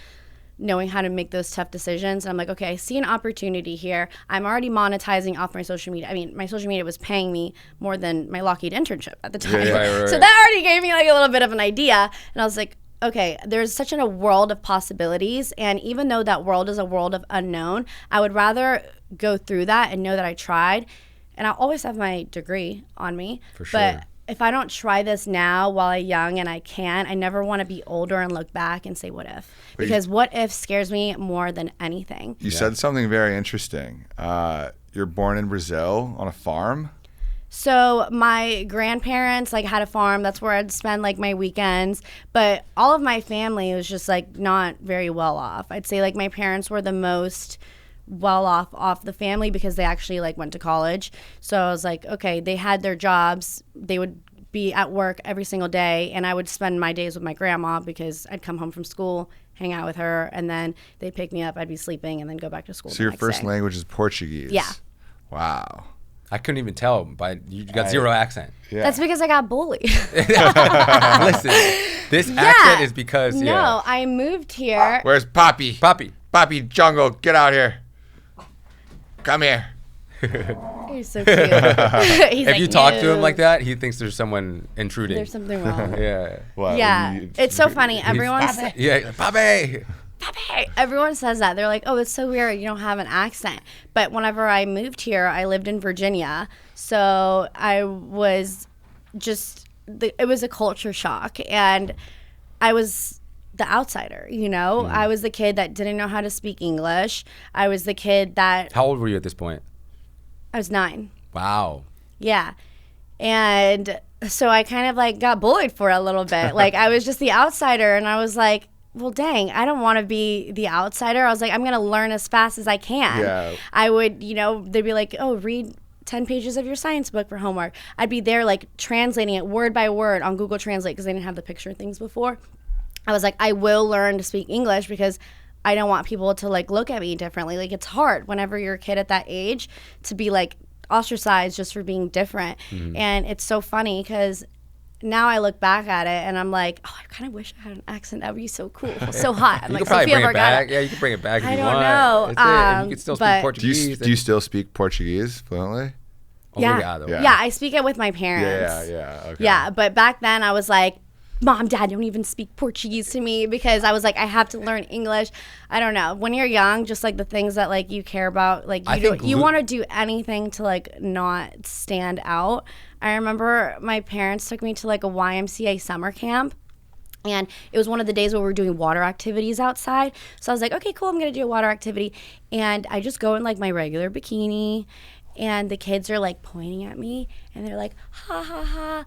knowing how to make those tough decisions. And I'm like, okay, I see an opportunity here. I'm already monetizing off my social media. I mean, my social media was paying me more than my Lockheed internship at the time. Right. So that already gave me a little bit of an idea. And I was like, okay, there's such a world of possibilities. And even though that world is a world of unknown, I would rather go through that and know that I tried. And I'll always have my degree on me. For sure. But if I don't try this now while I'm young and I can, I never want to be older and look back and say, what if? Because what if scares me more than anything. You said something very interesting. You're born in Brazil on a farm? So my grandparents had a farm. That's where I'd spend my weekends. But all of my family was just not very well off. I'd say my parents were the most well off the family because they actually went to college. So I was like, okay, they had their jobs. They would be at work every single day, and I would spend my days with my grandma because I'd come home from school, hang out with her, and then they'd pick me up. I'd be sleeping and then go back to school. So your first language is Portuguese? Yeah. Wow. I couldn't even tell, but you got zero accent. Yeah. That's because I got bullied. Listen, this accent is because No, I moved here. Where's Poppy? Poppy Jungle, get out here. Come here. He's so cute. If you talk to him like that, he thinks there's someone intruding. There's something wrong. Yeah. What? Yeah. It's so funny. Everyone Poppy. Everyone says that. They're like, oh, it's so weird. You don't have an accent. But whenever I moved here, I lived in Virginia. So I was it was a culture shock. And I was the outsider, I was the kid that didn't know how to speak English. I was the kid that... How old were you at this point? I was 9. Wow. Yeah. And so I kind of got bullied for a little bit. I was just the outsider, and I was like, well, dang, I don't want to be the outsider. I was like, I'm going to learn as fast as I can. Yeah. I would, they'd be like, oh, read 10 pages of your science book for homework. I'd be there translating it word by word on Google Translate because they didn't have the picture things before. I was like, I will learn to speak English because I don't want people to look at me differently. It's hard whenever you're a kid at that age to be ostracized just for being different. Mm-hmm. And it's so funny because now I look back at it and I'm like, oh, I kind of wish I had an accent. That would be so cool, so hot. I'm you could probably bring it back. Yeah, you can bring it back if you want. I don't know. You can still speak Portuguese. Do you still speak Portuguese fluently? Yeah, I speak it with my parents. Yeah. Okay. Yeah, but back then I was like, Mom, Dad, don't even speak Portuguese to me because I was like, I have to learn English. I don't know. When you're young, just the things that you care about, you want to do anything to not stand out. I remember my parents took me to a YMCA summer camp. And it was one of the days where we were doing water activities outside. So I was like, okay, cool, I'm going to do a water activity. And I just go in my regular bikini. And the kids are pointing at me. And they're like, ha, ha, ha.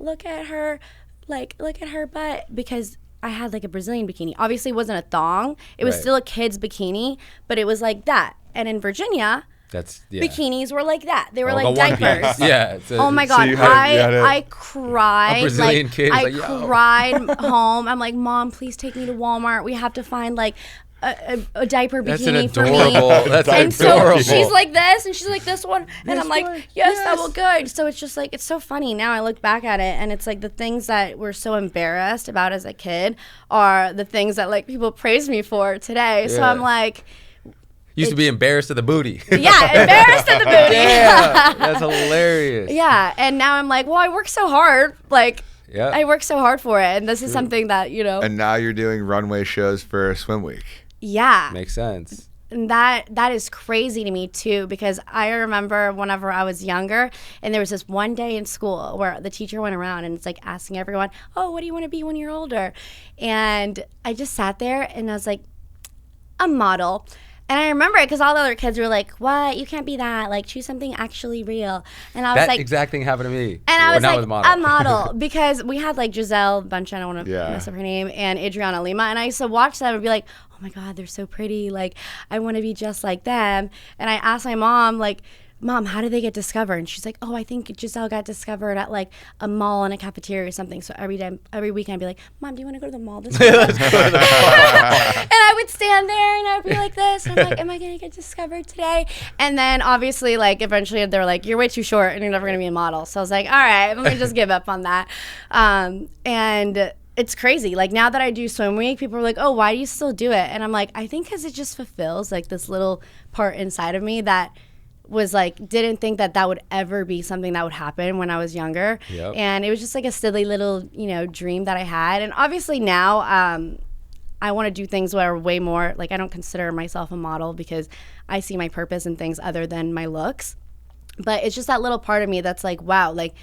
Look at her. Look at her butt, because I had a Brazilian bikini. Obviously, it wasn't a thong. It was still a kid's bikini, but it was that. And in Virginia, bikinis were like that. They were diapers. Yeah. Oh my God. So I cried. A Brazilian kid. I cried home. I'm like, Mom, please take me to Walmart. We have to find a diaper bikini for me. That's and adorable. So she's like this, and she's like this one, and I'm like, yes, that will good. So it's just it's so funny now. I look back at it, and it's the things that we're so embarrassed about as a kid are the things that people praise me for today. Yeah. So I'm like, Used to be embarrassed of the booty. Yeah, embarrassed of the booty. Damn, that's hilarious. Yeah, and now I'm like, well, I work so hard. Like, yeah. I work so hard for it, and this is something that, you know. And now you're doing runway shows for Swim Week. Yeah. Makes sense. And that is crazy to me too, because I remember whenever I was younger, and there was this one day in school where the teacher went around and it's like asking everyone, oh, what do you want to be when you're older? And I just sat there and I was like, a model. And I remember it because all the other kids were like, what? You can't be that. Like, choose something actually real. And I was that like... That exact thing happened to me. And I was like, a model. Because we had like Giselle Bunchen, I don't want to mess up her name, and Adriana Lima. And I used to watch them and be like, oh my God, they're so pretty. Like, I want to be just like them. And I asked my mom, like, Mom, how did they get discovered? And she's like, oh, I think Giselle got discovered at like a mall in a cafeteria or something. So every weekend I'd be like, Mom, do you want to go to the mall this week? And I would stand there and I'd be like this. And I'm like, am I going to get discovered today? And then obviously, like, eventually they're like, you're way too short and you're never going to be a model. So I was like, all right, let me just give up on that. And it's crazy. Like, now that I do Swim Week, people are like, oh, why do you still do it? And I'm like, I think because it just fulfills like this little part inside of me that was like, didn't think that that would ever be something that would happen when I was younger. Yep. And it was just like a silly little, you know, dream that I had. And obviously now I want to do things that are way more, like, I don't consider myself a model because I see my purpose in things other than my looks. But it's just that little part of me that's like, wow, like,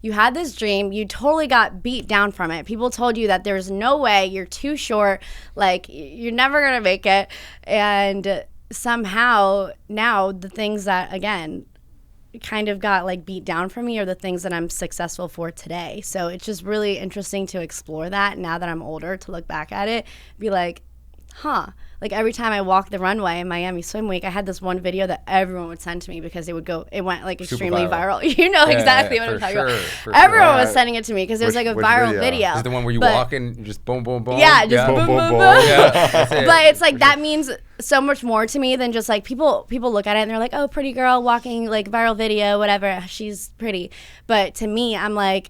you had this dream, you totally got beat down from it. People told you that there's no way, you're too short, like, you're never going to make it. And somehow now the things that, again, kind of got like beat down for me are the things that I'm successful for today. So it's just really interesting to explore that now that I'm older, to look back at it, be like, huh. Like, every time I walk the runway in Miami Swim Week, I had this one video that everyone would send to me because it went like extremely viral. You know exactly what I'm talking about. Everyone was sending it to me because it was like a viral video. Is it the one where you walk and just boom, boom, boom? Yeah, just boom, boom, boom. Yeah, that's it. But it's like, that means so much more to me than just like people look at it and they're like, oh, pretty girl walking, like, viral video, whatever, she's pretty. But to me, I'm like,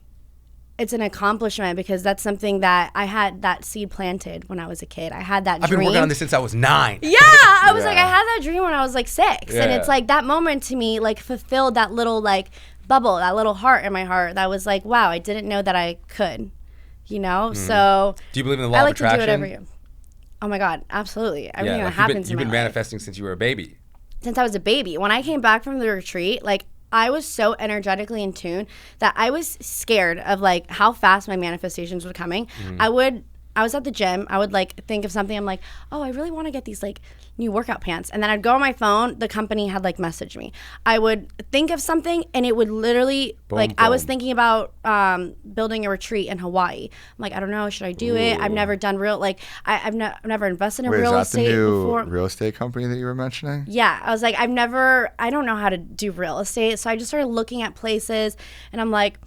it's an accomplishment because that's something that I had that seed planted when I was a kid. I had that dream. I've been working on this since I was 9. Yeah, I was like, I had that dream when I was like 6. Yeah. And it's like, that moment to me, like, fulfilled that little, like, bubble, that little heart in my heart that was like, wow, I didn't know that I could, you know? So do you believe in the law of attraction? I like to do it every year. Oh my God, absolutely. Everything that happens in my life. You've been manifesting since you were a baby. Since I was a baby. When I came back from the retreat, like, I was so energetically in tune that I was scared of like how fast my manifestations were coming. I was at the gym. I would like think of something. I'm like, oh, I really want to get these like new workout pants. And then I'd go on my phone. The company had like messaged me. I would think of something and it would literally I was thinking about building a retreat in Hawaii. I'm like, I don't know. Should I do it? I've never done I've never invested in real estate before. Real estate company that you were mentioning? Yeah. I was like, I don't know how to do real estate. So I just started looking at places and I'm like,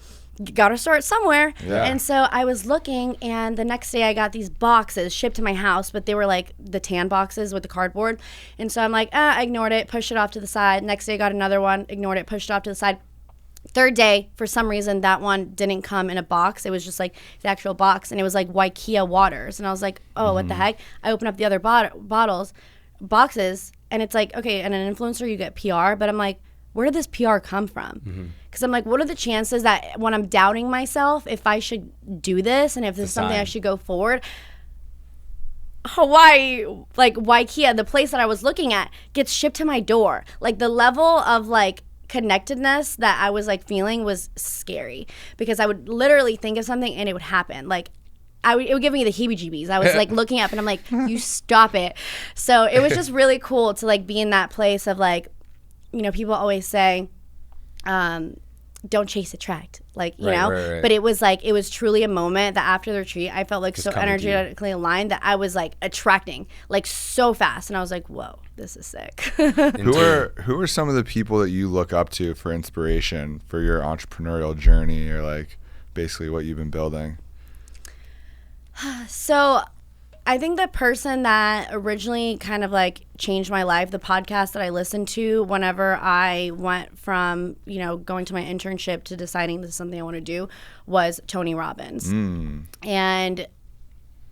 gotta start somewhere. Yeah. And so I was looking, and the next day I got these boxes shipped to my house, but they were like the tan boxes with the cardboard. And so I'm like, I ignored it, pushed it off to the side. Next day I got another one, ignored it, pushed it off to the side. Third day, for some reason, that one didn't come in a box. It was just like the actual box, and it was like Waikea waters. And I was like, oh, what the heck? I opened up the other boxes, and it's like, okay, and an influencer, you get PR, but I'm like, where did this PR come from? Because I'm like, what are the chances that when I'm doubting myself, if I should do this and if this is something I should go forward, Hawaii, like Waikea, the place that I was looking at, gets shipped to my door. Like, the level of like connectedness that I was like feeling was scary because I would literally think of something and it would happen. Like, it would give me the heebie-jeebies. I was like looking up and I'm like, you stop it. So it was just really cool to like be in that place of like, you know, people always say, don't chase, attract, like, you know, right. But it was like, it was truly a moment that after the retreat, I felt like just so energetically aligned that I was like attracting like so fast. And I was like, whoa, this is sick. Who are some of the people that you look up to for inspiration for your entrepreneurial journey, or like basically what you've been building? So I think the person that originally kind of like changed my life, the podcast that I listened to whenever I went from, you know, going to my internship to deciding this is something I want to do, was Tony Robbins. And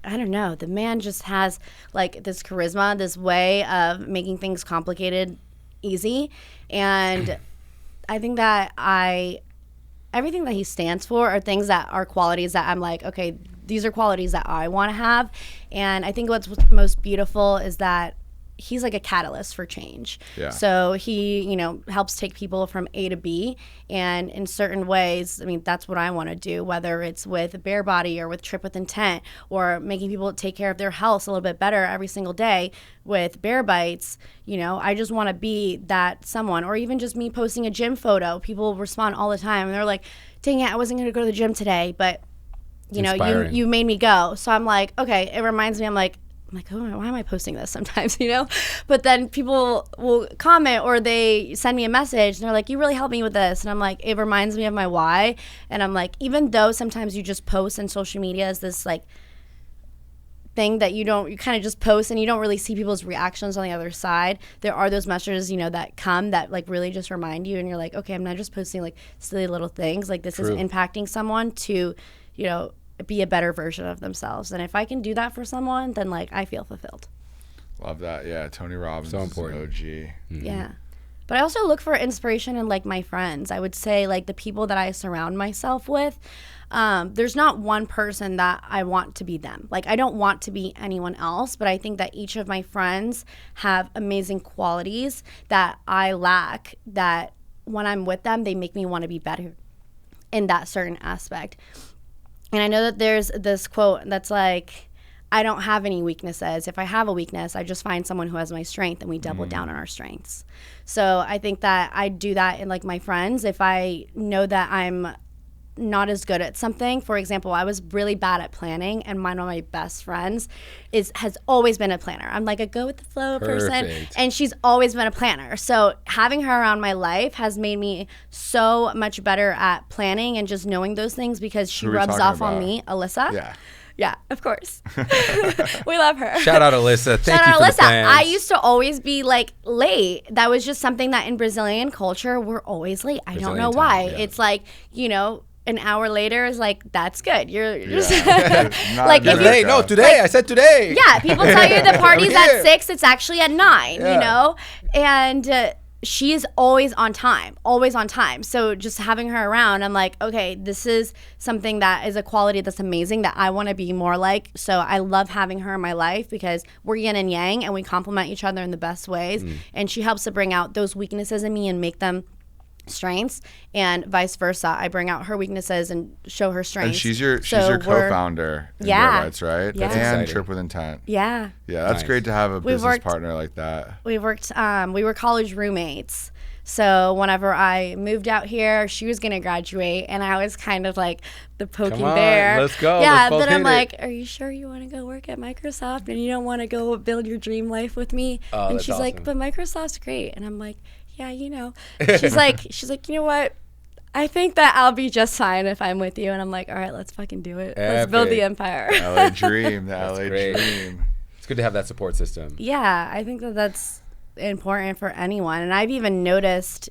I don't know. The man just has like this charisma, this way of making things complicated easy. And I think that everything that he stands for are things that are qualities that I'm like, okay, these are qualities that I want to have. And I think what's most beautiful is that he's like a catalyst for change. Yeah. So he, helps take people from A to B. And in certain ways, I mean, that's what I want to do, whether it's with Bare Body or with Trip with Intent or making people take care of their health a little bit better every single day with Bare Bites. I just want to be that someone, or even just me posting a gym photo. People respond all the time and they're like, dang it, I wasn't going to go to the gym today, but you made me go. So I'm like, okay, it reminds me, I'm like, oh, why am I posting this sometimes, But then people will comment or they send me a message and they're like, you really helped me with this. And I'm like, it reminds me of my why. And I'm like, even though sometimes you just post on social media as this like thing that you kind of just post and you don't really see people's reactions on the other side, there are those messages, that come that like really just remind you. And you're like, okay, I'm not just posting like silly little things. Like this is impacting someone to, be a better version of themselves. And if I can do that for someone, then like I feel fulfilled. Love that. Yeah, Tony Robbins so important. OG. Mm-hmm. Yeah. But I also look for inspiration in like my friends. I would say like the people that I surround myself with, there's not one person that I want to be them. Like I don't want to be anyone else, but I think that each of my friends have amazing qualities that I lack, that when I'm with them, they make me want to be better in that certain aspect. And I know that there's this quote that's like, I don't have any weaknesses. If I have a weakness, I just find someone who has my strength and we double down on our strengths. So I think that I do that in like my friends. If I know that I'm not as good at something, for example, I was really bad at planning, and one of my best friends has always been a planner. I'm like a go with the flow person, and she's always been a planner. So having her around my life has made me so much better at planning and just knowing those things, because she rubs off on me. Alyssa. Yeah, of course. We love her. Shout out Alyssa. Thank you for the plans. I used to always be like late. That was just something that in Brazilian culture, we're always late. I don't know why. Yeah. It's like, an hour later is like, that's good. You're just like today. No, today. Like, I said today. Yeah, people tell you the party's at 6. It's actually at 9. And she is always on time. So just having her around, I'm like, okay, this is something that is a quality that's amazing that I want to be more like. So I love having her in my life because we're yin and yang and we complement each other in the best ways. And she helps to bring out those weaknesses in me and make them strengths, and vice versa. I bring out her weaknesses and show her strengths. And she's your co-founder in Bare Bites, right? Yeah. And Trip with Intent. Yeah. Yeah, that's great to have a business partner like that. We were college roommates. So whenever I moved out here, she was going to graduate, and I was kind of like the poking bear. Let's go. Yeah, then I'm like, are you sure you want to go work at Microsoft and you don't want to go build your dream life with me? And she's like, but Microsoft's great. And I'm like, yeah, She's like, you know what? I think that I'll be just fine if I'm with you. And I'm like, all right, let's fucking do it. Let's build the empire. The LA dream. Dream. It's good to have that support system. Yeah, I think that that's important for anyone. And I've even noticed,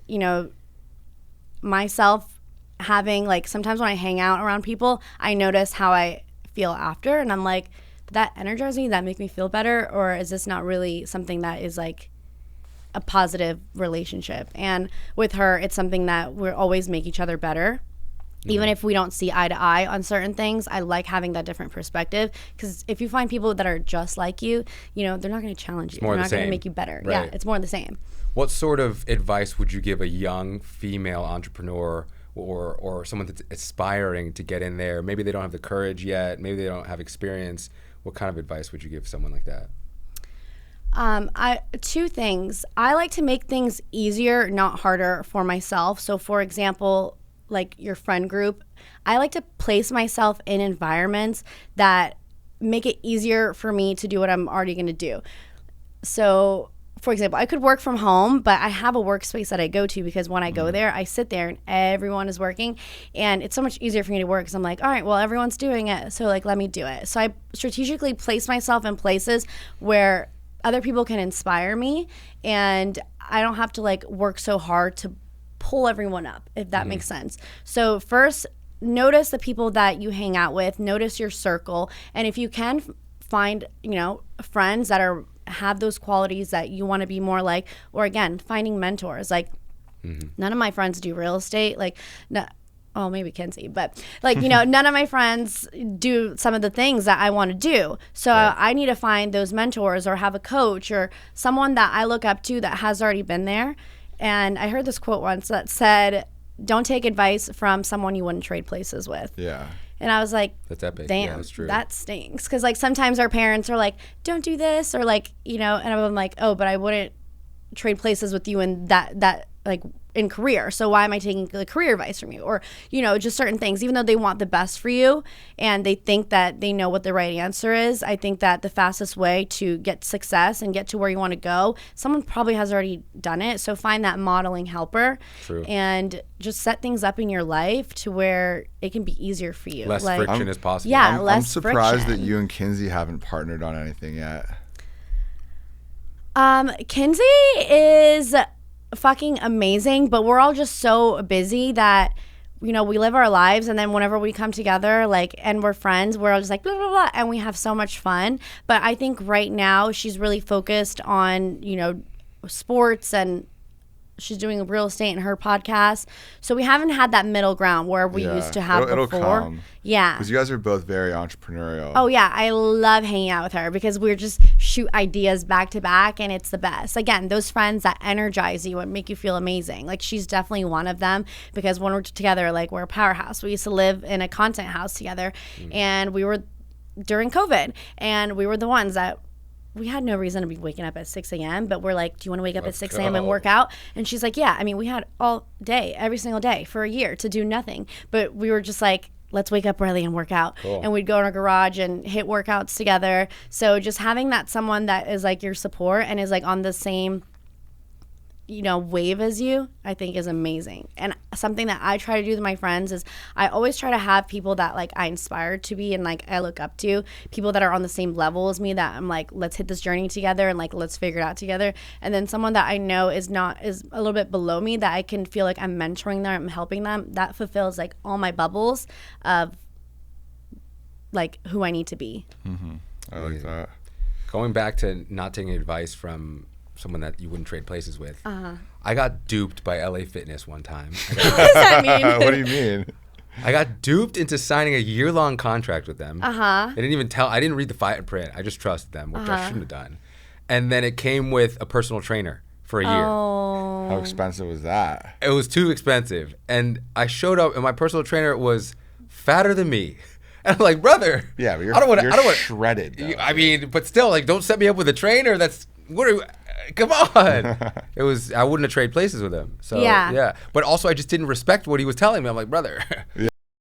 myself having, like, sometimes when I hang out around people, I notice how I feel after. And I'm like, did that energize me? Did that make me feel better? Or is this not really something that is like a positive relationship? And with her, it's something that we'll always make each other better. Even if we don't see eye to eye on certain things, I like having that different perspective, because if you find people that are just like you, they're not going to challenge you. They're not going to make you better. Right. Yeah, it's more the same. What sort of advice would you give a young female entrepreneur or someone that's aspiring to get in there? Maybe they don't have the courage yet. Maybe they don't have experience. What kind of advice would you give someone like that? Two things. I like to make things easier, not harder for myself. So for example, like your friend group, I like to place myself in environments that make it easier for me to do what I'm already going to do. So for example, I could work from home, but I have a workspace that I go to, because when I go there, I sit there and everyone is working, and it's so much easier for me to work because I'm like, all right, well, everyone's doing it, so like, let me do it. So I strategically place myself in places where other people can inspire me, and I don't have to like work so hard to pull everyone up, if that makes sense. So first, notice the people that you hang out with, notice your circle, and if you can find, friends that have those qualities that you want to be more like, or again, finding mentors. Like, none of my friends do real estate. Like, no, oh, maybe Kenzie, but like, none of my friends do some of the things that I want to do. So I need to find those mentors or have a coach or someone that I look up to that has already been there. And I heard this quote once that said, don't take advice from someone you wouldn't trade places with. Yeah. And I was like, that's epic. Damn, yeah, that's true. That stinks. Because like sometimes our parents are like, don't do this, or like, and I'm like, oh, but I wouldn't trade places with you in that like in career. So why am I taking the career advice from you? Or, just certain things, even though they want the best for you and they think that they know what the right answer is. I think that the fastest way to get success and get to where you want to go, someone probably has already done it. So find that modeling helper. True. And just set things up in your life to where it can be easier for you. Less friction as possible. Yeah, I'm surprised that you and Kinsey haven't partnered on anything yet. Kinsey is fucking amazing, but we're all just so busy that we live our lives, and then whenever we come together, like, and we're friends, we're all just like blah blah blah, and we have so much fun. But I think right now she's really focused on sports, and she's doing real estate in her podcast. So we haven't had that middle ground where we used to have it'll before. Come. Yeah. Because you guys are both very entrepreneurial. Oh, yeah. I love hanging out with her because we're just shoot ideas back to back, and it's the best. Again, those friends that energize you and make you feel amazing. Like, she's definitely one of them because when we're together, like, we're a powerhouse. We used to live in a content house together, and we were during COVID, and we were the ones that we had no reason to be waking up at 6 a.m., but we're like, do you want to wake up at 6 a.m. and work out? And she's like, yeah. I mean, we had all day, every single day for a year to do nothing. But we were just like, let's wake up early and work out. Cool. And we'd go in our garage and hit workouts together. So just having that someone that is like your support and is like on the same wave as you, I think is amazing. And something that I try to do with my friends is I always try to have people that like I inspire to be and like I look up to, people that are on the same level as me, that I'm like, let's hit this journey together and like let's figure it out together. And then someone that I know is a little bit below me, that I can feel like I'm mentoring them, I'm helping them. That fulfills like all my bubbles of like who I need to be. I like that. Going back to not taking advice from someone that you wouldn't trade places with. I got duped by LA Fitness one time. What does that mean? What do you mean? I got duped into signing a year-long contract with them. They didn't even I didn't read the fine print. I just trusted them, which I shouldn't have done. And then it came with a personal trainer for a year. Oh. How expensive was that? It was too expensive. And I showed up, and my personal trainer was fatter than me. And I'm like, brother. Yeah, but you're shredded. I mean, but still, like, don't set me up with a trainer. Come on. I wouldn't have traded places with him. So, yeah. But also, I just didn't respect what he was telling me. I'm like, brother.